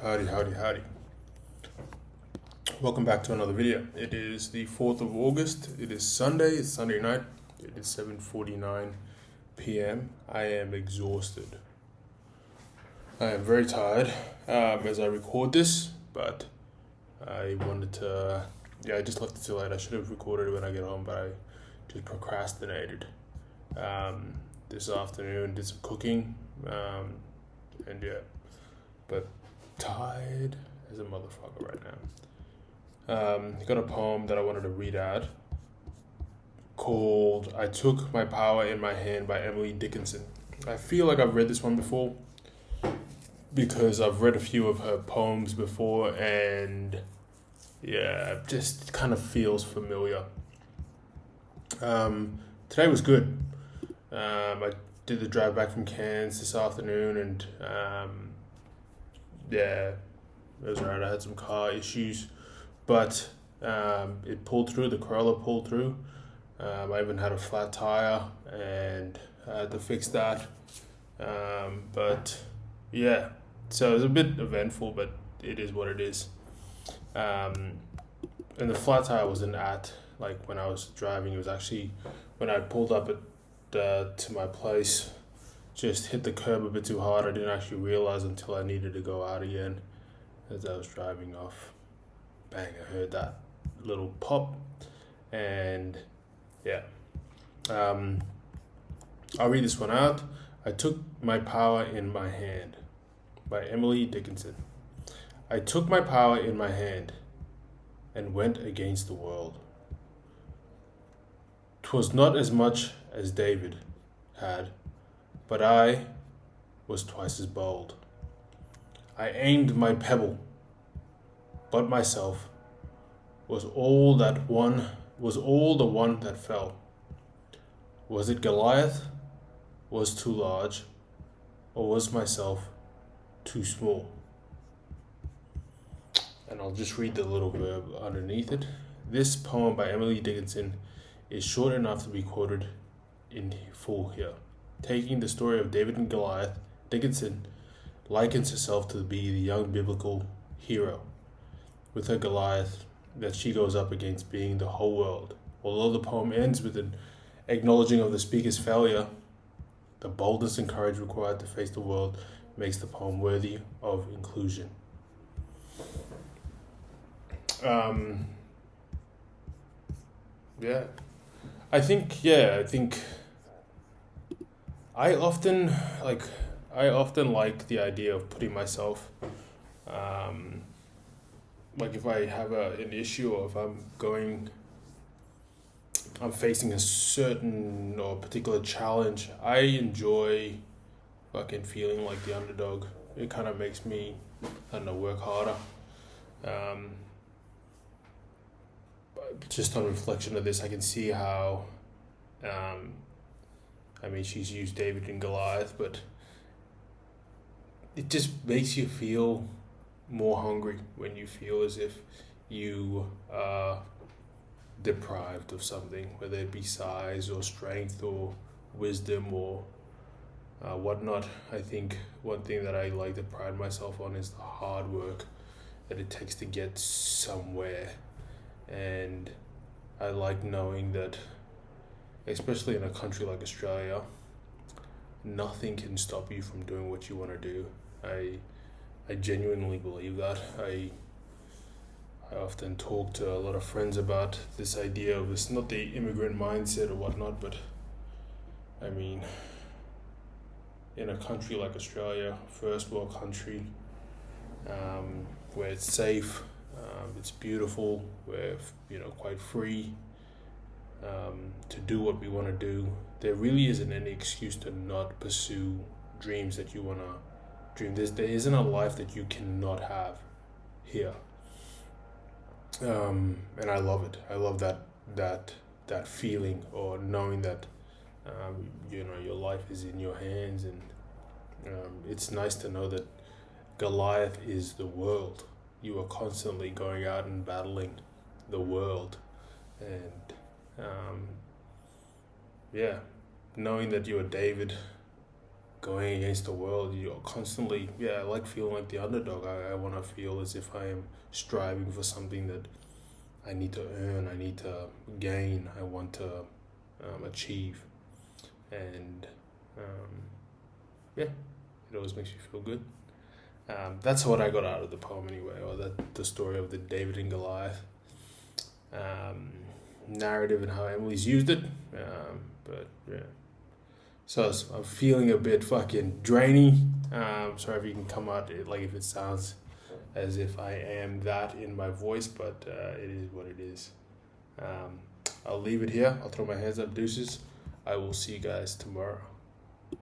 Howdy, howdy, howdy. Welcome back to another video. It is the 4th of August. It is Sunday. It's Sunday night. It is 7:49 p.m. I am exhausted. I am very tired as I record this, but I wanted to, I just left it too late. I should have recorded it when I get home, but I just procrastinated. This afternoon, did some cooking, and yeah, but tired as a motherfucker right now. Got a poem that I wanted to read out called I Took My Power in My Hand by Emily Dickinson. I feel like I've read this one before because I've read a few of her poems before, and yeah, it just kind of feels familiar. Today was good. I did the drive back from Cairns this afternoon, and yeah, it was alright. I had some car issues, but it pulled through. The Corolla pulled through. I even had a flat tire, and I had to fix that. But yeah, so it was a bit eventful, but it is what it is. And the flat tire wasn't at like when I was driving. It was actually when I pulled up to my place, just hit the curb a bit too hard. I didn't actually realize until I needed to go out again as I was driving off. Bang, I heard that little pop, and yeah. I'll read this one out. I Took My Power in My Hand by Emily Dickinson. I took my power in my hand and went against the world. 'Twas not as much as David had, but I was twice as bold. I aimed my pebble, but myself was all the one that fell. Was it Goliath was too large, or was myself too small? And I'll just read the little verb underneath it. This poem by Emily Dickinson is short enough to be quoted in full here. Taking the story of David and Goliath, Dickinson likens herself to be the young biblical hero, with her Goliath that she goes up against being the whole world. Although the poem ends with an acknowledging of the speaker's failure, the boldness and courage required to face the world makes the poem worthy of inclusion. Yeah. I think I often like the idea of putting myself, like if I have an issue, or if I'm facing a certain or particular challenge, I enjoy fucking feeling like the underdog. It kind of makes me, I don't know, work harder. Just on reflection of this, I can see how, she's used David and Goliath, but it just makes you feel more hungry when you feel as if you are deprived of something, whether it be size or strength or wisdom or whatnot. I think one thing that I like to pride myself on is the hard work that it takes to get somewhere. And I like knowing that, especially in a country like Australia, nothing can stop you from doing what you want to do. I genuinely believe that. I often talk to a lot of friends about this idea of this, not the immigrant mindset or whatnot, but I mean, in a country like Australia, first world country, where it's safe, it's beautiful, we're quite free to do what we want to do. There really isn't any excuse to not pursue dreams that you want to dream. There isn't a life that you cannot have here. And I love it. I love that feeling, or knowing that your life is in your hands, and it's nice to know that Goliath is the world. You are constantly going out and battling the world, and knowing that you are David going against the world. You're constantly, I like feeling like the underdog. I want to feel as if I am striving for something that I need to earn, I need to gain, I want to achieve. And it always makes me feel good. That's what I got out of the poem anyway, or the story of the David and Goliath narrative and how Emily's used it. But yeah. So I'm feeling a bit fucking drainy. Sorry if you can come out, like if it sounds as if I am that in my voice, but it is what it is. I'll leave it here. I'll throw my hands up, deuces. I will see you guys tomorrow.